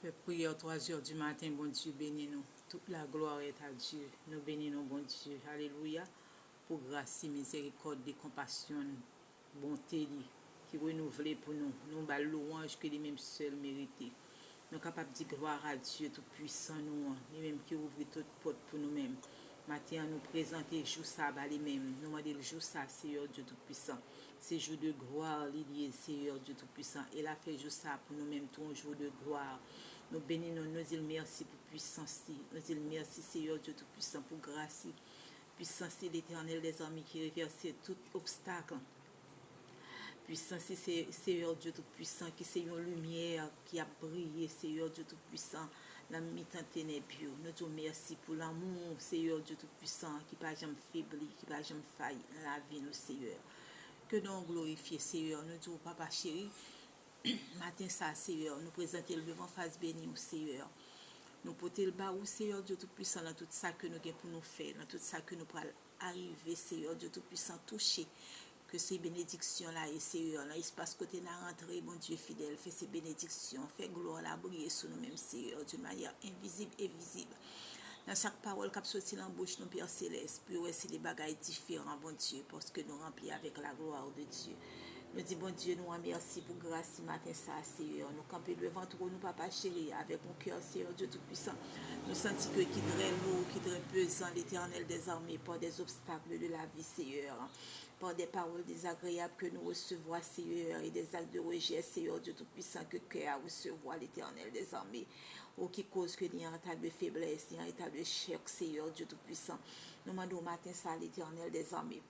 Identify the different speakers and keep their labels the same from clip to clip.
Speaker 1: Fait prière 3 heures du matin, bon Dieu, bénis nous. Toute la gloire est à Dieu. Nous bénissons, bon Dieu. Alléluia. Pour grâce, miséricorde, et compassion, bonté, qui renouvelle pour nous. Nous bas louange que les mêmes seuls mérités. Nous sommes capables de dire gloire à Dieu tout-puissant, nous, lui-même qui ouvre toute porte pour nous-mêmes. Matin, nous présenter le jour ça, lui-même. Nous demandons le jour ça, Seigneur Dieu tout-puissant. C'est jour de gloire, lié, Seigneur Dieu tout-puissant. Et a fait jour ça pour nous-mêmes, tout un jour de gloire. Nous bénissons, nous disons merci pour puissance. Nous disons merci, Seigneur Dieu tout-puissant, pour grâce. Puissance, c'est l'Éternel des armées qui réverse tout obstacle. Puissant, c'est Seigneur Dieu Tout-Puissant, qui c'est une lumière qui a brillé, Seigneur Dieu Tout-Puissant, dans le mi-temps ténèbres. Nous disons merci pour l'amour, Seigneur Dieu Tout-Puissant, qui n'a jamais faibli, qui n'a jamais failli dans la vie, nous, Seigneur. Que nous glorifions, Seigneur. Nous disons, Papa chéri, matin ça, Seigneur, nous présenter le devant face béni au Seigneur. Nous porter le bas au Seigneur Dieu Tout-Puissant dans tout ça que nous avons pour nous faire, dans tout ça que nous pourrons arriver, Seigneur Dieu Tout-Puissant, toucher. Que ces bénédictions-là, et Seigneur, là, espace côté la rentrée, mon Dieu fidèle, fait ces bénédictions, fait gloire la briller sur nous-mêmes, Seigneur, d'une manière invisible et visible. Dans chaque parole qui a sorti dans la bouche, nous, Père Céleste, puis ouais, c'est des bagailles différents, bon Dieu, parce que nous remplis avec la gloire de Dieu. Nous disons, bon Dieu, nous remercions pour grâce ce matin, ça, Seigneur. Nous camper devant toi, nous, Papa chéri, avec mon cœur, Seigneur Dieu Tout-Puissant. Nous sentons que qui très lourd, qui très pesant, l'Éternel des armées, par des obstacles de la vie, Seigneur. Par des paroles désagréables que nous recevons, Seigneur, et des actes de rejet, Seigneur Dieu Tout-Puissant, que cœur recevoir l'Éternel des armées. Ou qui cause que il y a un état de faiblesse, il y a un état de choc, Seigneur Dieu Tout-Puissant. Nous demandons au matin ça à l'Éternel des armées.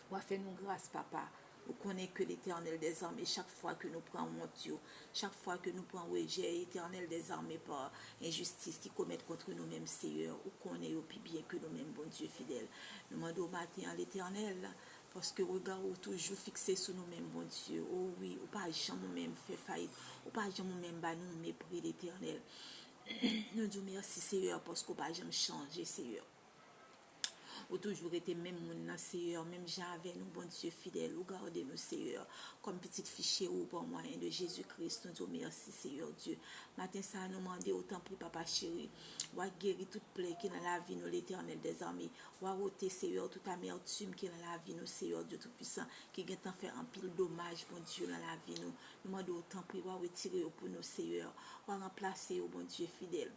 Speaker 1: On va faire nous grâce, Papa. Vous connaissez que l'Éternel des armées, chaque fois que nous prenons honte, chaque fois que nous prenons rejet, l'Éternel des armées par injustice qui commettent contre nous-mêmes, Seigneur, vous connaissez aussi bien que nous-mêmes, bon Dieu fidèle. Nous demandons au matin à l'Éternel, parce que regard toujours fixé sur nous-mêmes, bon Dieu. Oh oui, ou pas jamais nous-mêmes fait faillite, ou pas jamais nous-mêmes nous mépris l'Éternel. Nous disons merci, Seigneur, parce qu'on pas jamais changer, Seigneur. Ou toujours été même mon Seigneur, même j'avais nous, bon Dieu fidèle, ou gardez nous, Seigneur, comme petite fichier ou pour moyen de Jésus-Christ. Nous disons merci, Seigneur Dieu. Matin, ça nous demande autant pour Papa chéri, ou à guérir toute plaie qui est dans la vie, nous, l'Éternel des armées, ou à ôter, Seigneur, toute amertume qui est dans la vie, nous, Seigneur Dieu Tout-Puissant, qui est en fait un pile dommage, bon Dieu, dans la vie, nous demandons autant pour retirer pour nous, Seigneur, ou à remplacer, bon Dieu fidèle.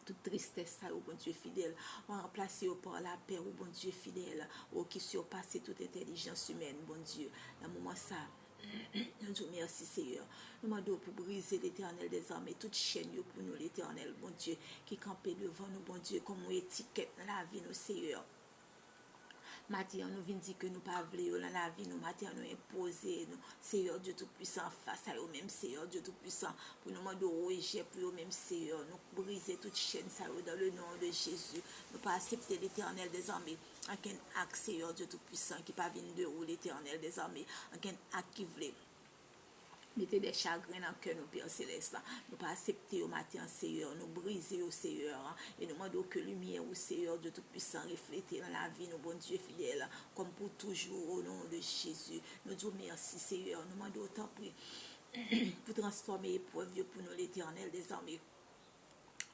Speaker 1: Toute tristesse, ça, oh bon Dieu fidèle, on va remplacer par la paix, oh bon Dieu fidèle, oh qui surpasse toute intelligence humaine, bon Dieu. Dans le moment ça, nous disons merci Seigneur. Nous demandons pour briser l'Éternel des armées, toute chaîne pour nous, l'Éternel, bon Dieu, qui campait devant nous, bon Dieu, comme une étiquette dans la vie, nous, Seigneur. Matin, nous venons dire que nous pas voulons dans la vie, nous matin nous imposer, nous, Seigneur Dieu Tout-Puissant, face à eux-mêmes, Seigneur Dieu Tout-Puissant, pour nous demander rejet pour eux-mêmes, Seigneur, nous briser toute chaîne, ça dans le nom de Jésus, nous pas accepter l'Éternel des armées, aucun acte, Seigneur Dieu Tout-Puissant, qui pas venir de où l'Éternel des armées, aucun acte qui voulait. Mettez des chagrins dans le cœur, nous, Père Céleste. Nous pas accepter au matin, Seigneur. Nous briser au Seigneur. Et nous demandons que lumière au Seigneur de Tout-Puissant refléter dans la vie, nous, bon Dieu fidèle. Comme pour toujours, au nom de Jésus. Nous disons merci, Seigneur. Nous demandons autant pour transformer l'épreuve pour nous, l'Éternel des armées.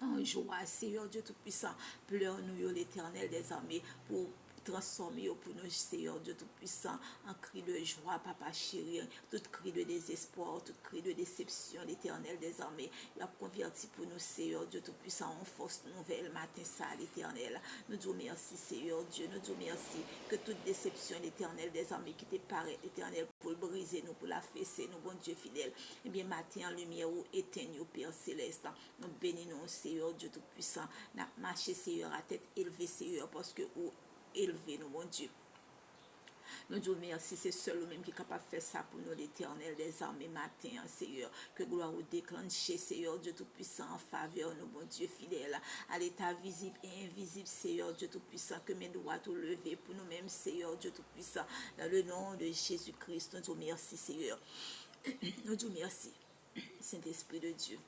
Speaker 1: En joie, Seigneur Dieu Tout-Puissant. Pleure-nous, l'Éternel des armées, pour transformer pour nous, Seigneur Dieu Tout-Puissant, en cri de joie, Papa chéri, tout cri de désespoir, tout cri de déception, l'Éternel des armées, il a converti pour nous, Seigneur Dieu Tout-Puissant, en force nouvelle, matin ça, l'Éternel. Nous disons merci, Seigneur Dieu, nous disons merci, que toute déception, l'Éternel des armées, qui te paraît, l'Éternel, pour le briser, nous, pour la fesser, nous, bon Dieu fidèle, eh bien, matin, en lumière, ou éteigne, Père Céleste, nous bénissons, Seigneur Dieu Tout-Puissant, nous marchons, Seigneur, à tête élevée, Seigneur, parce que, élevé nous, mon Dieu. Nous disons merci, c'est seul ou même qui est capable de faire ça pour nous, l'Éternel des armées, matin, Seigneur. Que gloire vous déclencher, Seigneur Dieu Tout-Puissant, en faveur, nous, bon Dieu fidèle, à l'état visible et invisible, Seigneur Dieu Tout-Puissant, que mes doigts tout lever pour nous-mêmes, Seigneur Dieu Tout-Puissant, dans le nom de Jésus-Christ. Nous disons merci, Seigneur. Nous disons merci, Saint-Esprit de Dieu.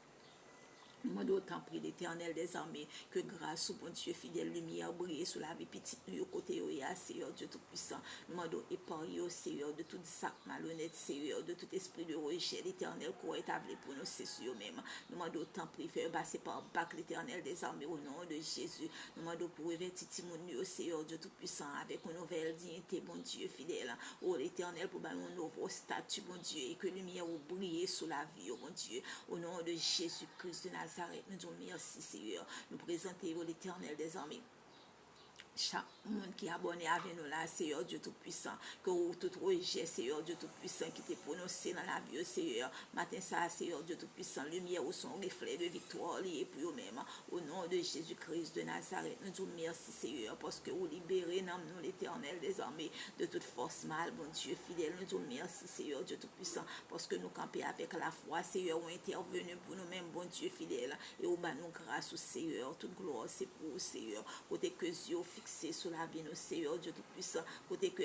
Speaker 1: Nous demandons autant prix l'Éternel des armées que grâce au bon Dieu fidèle, lumière brille sur la vie petite nous au côté au Seigneur Dieu Tout-Puissant. Nous demandons épargner au Seigneur de tout sac malhonnête, Seigneur, de tout esprit de rejet, l'Éternel qui est établi pour nous, c'est sur même. Nous demandons autant prix faire passer par bac l'Éternel des armées au nom de Jésus. Nous demandons pour revêtir Timonie au Seigneur Dieu Tout-Puissant avec une nouvelle dignité, bon Dieu fidèle. Oh l'Éternel pour un nouveau statut, bon Dieu, et que lumière brille sur la vie, oh bon Dieu. Au nom de Jésus-Christ de Nazareth, nous disons merci Seigneur. Nous présentons l'Éternel des armées. Chaque monde qui est abonné avec nous là, Seigneur Dieu Tout-Puissant, que tout rejet, Seigneur Dieu Tout-Puissant, qui t'est prononcé dans la vie, Seigneur. Matin, ça, Seigneur Dieu Tout-Puissant, lumière au son reflet de victoire lié pour eux-mêmes. Au nom de Jésus-Christ de Nazareth, nous disons merci, Seigneur, parce que vous libérez nous l'Éternel des armées de toute force mal, bon Dieu fidèle. Nous disons merci, Seigneur Dieu Tout-Puissant, parce que nous campons avec la foi, Seigneur, ou intervenu pour nous-mêmes, bon Dieu fidèle, et au bas nous grâce au Seigneur, toute gloire, c'est pour vous, Seigneur, côté que Dieu fixé sur la vie, nous, Seigneur Dieu Tout-Puissant, côté que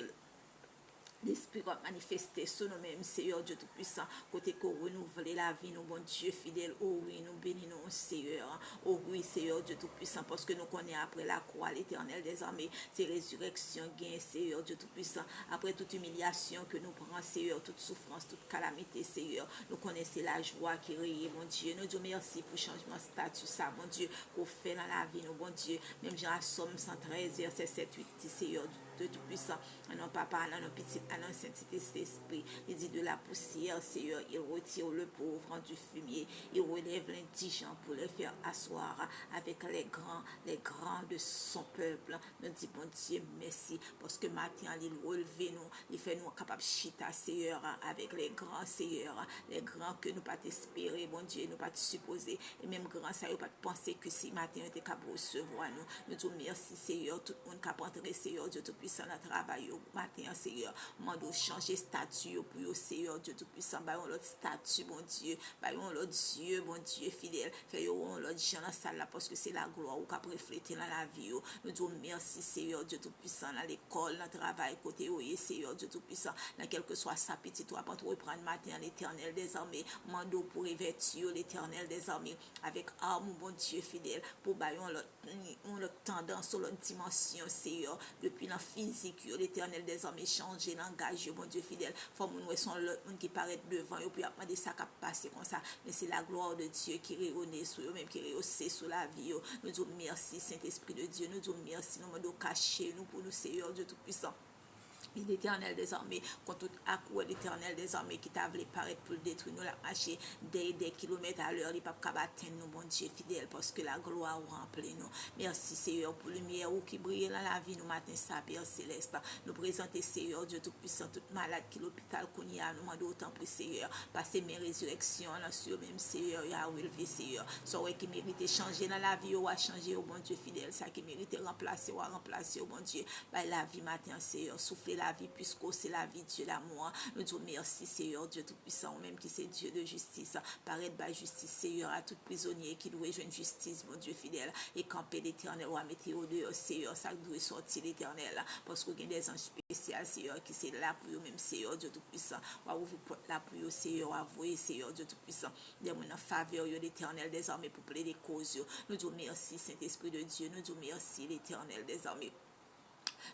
Speaker 1: l'Esprit va manifester sur nous-mêmes, Seigneur Dieu Tout-Puissant, côté que renouveler la vie, nous, bon Dieu fidèle, oh oui, nous bénissons, Seigneur, oh oui, Seigneur Dieu Tout-Puissant, parce que nous connaissons après la croix, l'Éternel des armées, c'est résurrection, gain, Seigneur Dieu Tout-Puissant, après toute humiliation que nous prenons, Seigneur, toute souffrance, toute calamité, Seigneur, nous connaissons la joie qui règne, mon Dieu, nous disons merci pour le changement de statut, ça, mon Dieu, qu'on fait dans la vie, nous, bon Dieu, même Jean Somme 113, verset 7, 8, Seigneur Dieu Tout-Puissant, à nos papas, à nos petits, à nos Saint-Esprit, il dit de la poussière, Seigneur, il retire le pauvre du fumier, il relève l'indigent pour le faire asseoir avec les grands de son peuple. Nous disons, bon Dieu, merci, parce que maintenant, il relève nous, il fait nous capables de chita, Seigneur, avec les grands, Seigneur, les grands que nous pas espérer, bon Dieu, nous pas supposer, et même grand, ça, nous pas penser que si matin, on était capable de recevoir nous. Nous disons, merci, Seigneur, tout le monde qui a entré, Seigneur, Dieu Tout-Puissant, dans le travail, au matin, Seigneur, mando changer statut pour le Seigneur Dieu Tout-Puissant, bah on l'autre statut, bon Dieu, bah on l'autre Dieu, bon Dieu fidèle, fait on l'autre gens dans la salle là, parce que c'est la gloire ou qu'a refléter dans la vie. Nous disons merci Seigneur Dieu Tout-Puissant, dans l'école, dans le travail, côté où Seigneur Dieu Tout-Puissant, dans quel que soit sa petite, toi, pour reprendre matin l'Éternel des armées, mando pour revêtir l'Éternel des armées, avec arme, bon Dieu fidèle, pour bah on l'autre tendance, l'autre dimension, Seigneur, depuis la physique, l'Éternel des armées changer l'engagement, bon Dieu fidèle, faut nous sont le monde qui paraît devant et puis après ça qui passer comme ça, mais c'est la gloire de Dieu qui rayonne sur eux, même qui rayonne sur la vie. Nous disons merci Saint-Esprit de Dieu, nous disons merci, nous demandons cacher nous pour nous Seigneur Dieu Tout-Puissant. L'Éternel des armées, contre tout accroît l'Éternel des armées qui t'a voulu paraître pour le détruire, nous l'a marché des kilomètres à l'heure, il ne peut pas atteindre nous, bon Dieu fidèle, parce que la gloire remplit nous. Merci Seigneur pour la lumière qui brille dans la vie, nous matin, ça, Père Céleste. Nous présenter Seigneur Dieu Tout-Puissant, toute malade qui l'hôpital qu'on y a, nous demandons autant pour Seigneur, passer mes résurrections, là, sur même Seigneur, il a relevé Seigneur. Ça qui mérite changer dans la vie, ou à changer, au bon Dieu fidèle, ça qui mérite remplacer, ou à remplacer, au bon Dieu, bah, la vie matin, Seigneur, souffler la vie, puisque c'est la vie, Dieu l'amour. Nous disons merci, Seigneur, Dieu Tout-Puissant, même qui c'est Dieu de justice. Paraître par justice, Seigneur, à tout prisonnier qui doit jouer une justice, mon Dieu fidèle, et camper l'Éternel, ou à mettre au dehors, Seigneur, ça doit sortir l'Éternel, parce qu'il y a des anges spéciaux, Seigneur, qui c'est là pour eux, même Seigneur, Dieu Tout-Puissant, ou à vous là pour eux, Seigneur, à vous, Seigneur, Dieu Tout-Puissant, des gens en faveur de l'Éternel des armées pour plaider des causes. Nous disons merci, Saint-Esprit de Dieu, nous disons merci, l'Éternel des armées.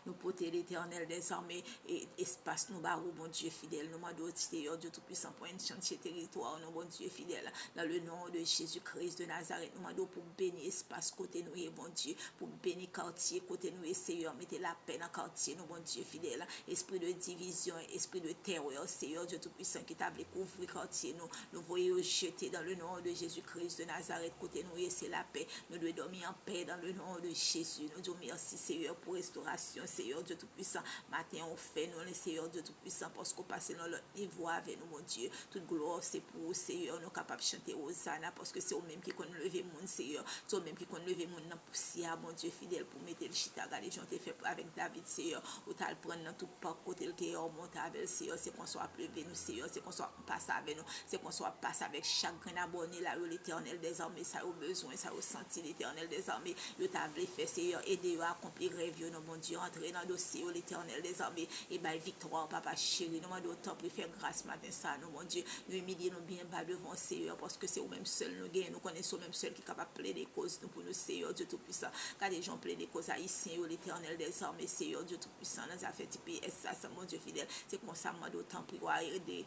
Speaker 1: Nous porter l'Éternel des armées et espace nous barou, bon Dieu fidèle, nous demandons Seigneur Dieu Tout-Puissant pour un chantier territoire, nous bon Dieu fidèle, dans le nom de Jésus-Christ de Nazareth, nous demandons pour bénir espace côté nous et bon Dieu, pour bénir quartier côté nous et Seigneur, mettez la paix dans quartier, nous bon Dieu fidèle, esprit de division, esprit de terreur, Seigneur Dieu Tout-Puissant qui t'a couvrir quartier, nous voyons jeter dans le nom de Jésus-Christ de Nazareth côté nous et c'est la paix, nous devons dormir en paix dans le nom de Jésus, nous disons merci Seigneur pour restauration, Seigneur Dieu Tout-Puissant, matin on fait nous, le Seigneur Dieu Tout-Puissant, parce qu'on passe dans le niveau avec nous, mon Dieu. Toute gloire, c'est pour vous, Seigneur, nous capables de chanter Hosanna, parce que c'est eux-mêmes qui connaissent lever mon Seigneur, c'est eux-mêmes qui connaissent lever mon dans poussière, mon Dieu fidèle, pour mettre le chita, les gens t'ont fait avec David, Seigneur, ou t'as le prendre dans tout pas côté le cœur, monter avec Seigneur, c'est qu'on soit pleuvé nous, Seigneur, c'est qu'on soit passé avec nous, c'est qu'on soit passé avec chaque grain abonné là, l'Éternel des armées, ça a besoin, ça a senti l'Éternel des armées, le table fait, Seigneur, aider à accomplir rêve, non, mon Dieu,
Speaker 2: entrer dans le dossier, l'Éternel des armées, et bien victoire, papa chéri, nous demandons autant pour faire grâce matin ça, nous, mon Dieu, nous humilier nous bien bas devant le Seigneur, parce que c'est au même seul nous gagnons, nous connaissons au même seul qui est capable de plaider causes nous pour nous, Seigneur Dieu Tout-Puissant, car les gens plaident des causes haïtiens, l'Éternel des armées, Seigneur Dieu Tout-Puissant, dans les affaires TPS, ça, mon Dieu fidèle, c'est constamment d'autant pour aider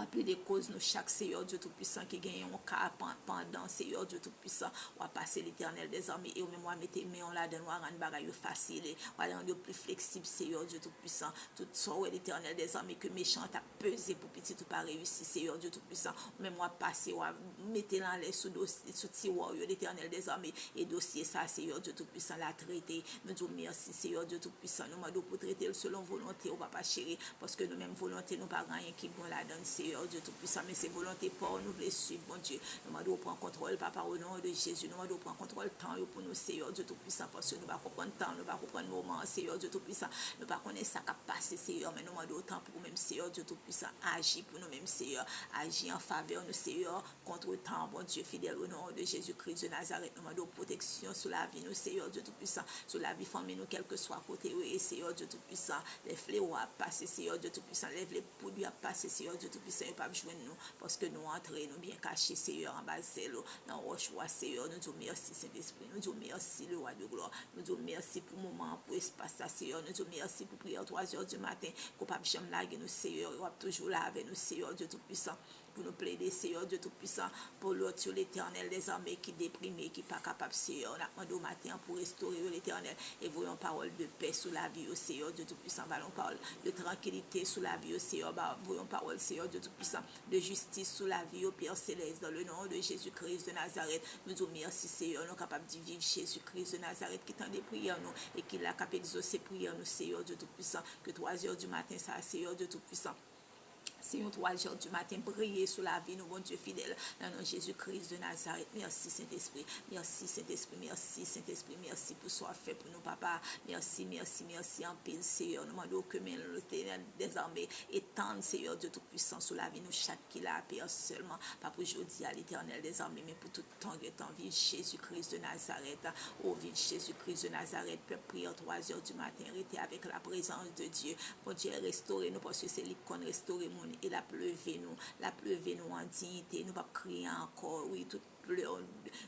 Speaker 2: appeler des causes nous chaque Seigneur Dieu Tout-Puissant qui gagne un cas pendant Seigneur Dieu Tout-Puissant on va passer l'Éternel des armées et au même on va mettre mais on l'a donné on va rendre bagaille facile on va rendre plus flexible Seigneur Dieu Tout-Puissant tout ça l'Éternel des armées que méchant a pesé pour petit tout pas réussir Seigneur Dieu Tout-Puissant même on va passer on va mettre dans les sous dossier sous tiroir l'Éternel des armées et dossier ça Seigneur Dieu Tout-Puissant l'a traité nous disons merci Seigneur Dieu Tout-Puissant nous demandons pour traiter selon volonté on va pas chérir parce que nous même volonté nous pas rien qui bon la donne Seigneur Dieu Tout-Puissant, mais c'est volonté pour nous voulons suivre, bon Dieu. Nous demandons prendre contrôle, papa, au nom de Jésus. Nous demandons prendre contrôle temps pour nous, Seigneur Dieu Tout-Puissant, parce que nous ne pouvons pas comprendre temps, nous ne pouvons pas comprendre moment, Seigneur Dieu Tout-Puissant. Nous ne pouvons pas connaître ça qui a passé, Seigneur, mais nous demandons autant pour nous-mêmes, Seigneur Dieu Tout-Puissant, agir pour nous-mêmes, Seigneur, agir en faveur de nous, Seigneur, contre le temps, bon Dieu, fidèle au nom de Jésus-Christ de Nazareth. Nous demandons protection sur la vie, nous, Seigneur Dieu Tout-Puissant, sur la vie famille, nous, quel que soit côté, et Seigneur Dieu Tout-Puissant, les fléaux à passer, Seigneur Dieu Tout-Puissant, les produits à passer, Seigneur Dieu Tout-Puissant, et pas besoin de nous. Parce que nous entrons, nous bien cachés, Seigneur, en bas de l'eau, dans le roche, Seigneur, nous disons merci, Saint-Esprit, nous disons merci, le roi de gloire, nous disons merci pour le moment, pour l'espace, Seigneur, nous disons merci pour prier à 3 heures du matin, qu'on ne peut pas laguer nous, Seigneur, on va toujours là avec nous, Seigneur, Dieu Tout-Puissant, pour nous plaider, Seigneur, Dieu Tout-Puissant, pour l'autre, l'Éternel des armées qui est déprimé, qui n'est pas capable, Seigneur, on a demandé au matin pour restaurer l'Éternel, et voyons parole de paix sous la vie, Seigneur, Dieu Tout-Puissant, voyons parole de tranquillité sous la vie, Seigneur, voyons parole, Seigneur, Dieu Tout-Puissant, de justice sous la vie au Père Céleste, dans le nom de Jésus-Christ de Nazareth. Nous disons merci, Seigneur, nous sommes capables de vivre Jésus-Christ de Nazareth qui tend des prières nous et qui l'a capable d'exaucer prières nous, Seigneur Dieu Tout-Puissant, que 3 heures du matin, ça, Seigneur Dieu Tout-Puissant. Seigneur, 3 heures du matin, briller sur la vie, nous, bon Dieu fidèle, dans le nom de Jésus-Christ de Nazareth. Merci, Saint-Esprit. Merci, Saint-Esprit. Merci, Saint-Esprit. Merci pour ce fait pour nous, papa. Merci, merci, merci en pile, Seigneur. Nous demandons que l'Éternel des armées étende, Seigneur Dieu Tout-Puissant, sur la vie, nous, chaque qui l'a appelé seulement, pas pour aujourd'hui à l'Éternel des armées, mais pour tout temps et temps. Vive Jésus-Christ de Nazareth. Oh, vive Jésus-Christ de Nazareth. Peuple, prière 3 heures du matin, arrêtez avec la présence de Dieu. Bon Dieu, restaurez nous, parce que c'est lui qu'on restaure mon et la pleuvé nous en dignité, nous pas crier encore, oui, toute pleurs,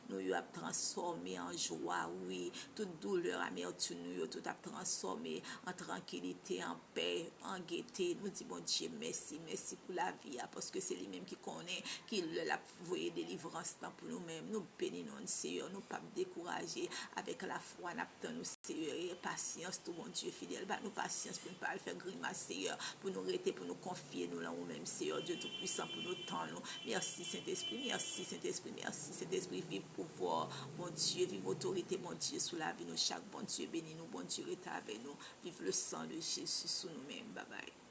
Speaker 2: nous a transformé en joie, oui, toute douleur, amertume, nous tout a transformé en tranquillité, en paix, en gaieté, nous disons, bon Dieu, merci, merci pour la vie, parce que c'est lui-même qui connaît, qui l'a voué délivrance pour nous-mêmes, nous bénissons, Seigneur, nous pas décourager, avec la foi, nous Seigneur, et patience, tout mon Dieu fidèle, nous patience pour ne pas faire grimace, Seigneur, pour nous arrêter, pour nous confier, nous là, nous-mêmes, Seigneur, Dieu Tout-Puissant, pour nous tendre, merci Saint-Esprit, merci Saint-Esprit, merci Saint-Esprit, vive pouvoir, mon Dieu, vive autorité, mon Dieu, sous la vie, nous, chaque bon Dieu, bénis nous, bon Dieu, est avec nous, vive le sang de Jésus sous nous-mêmes, bye bye.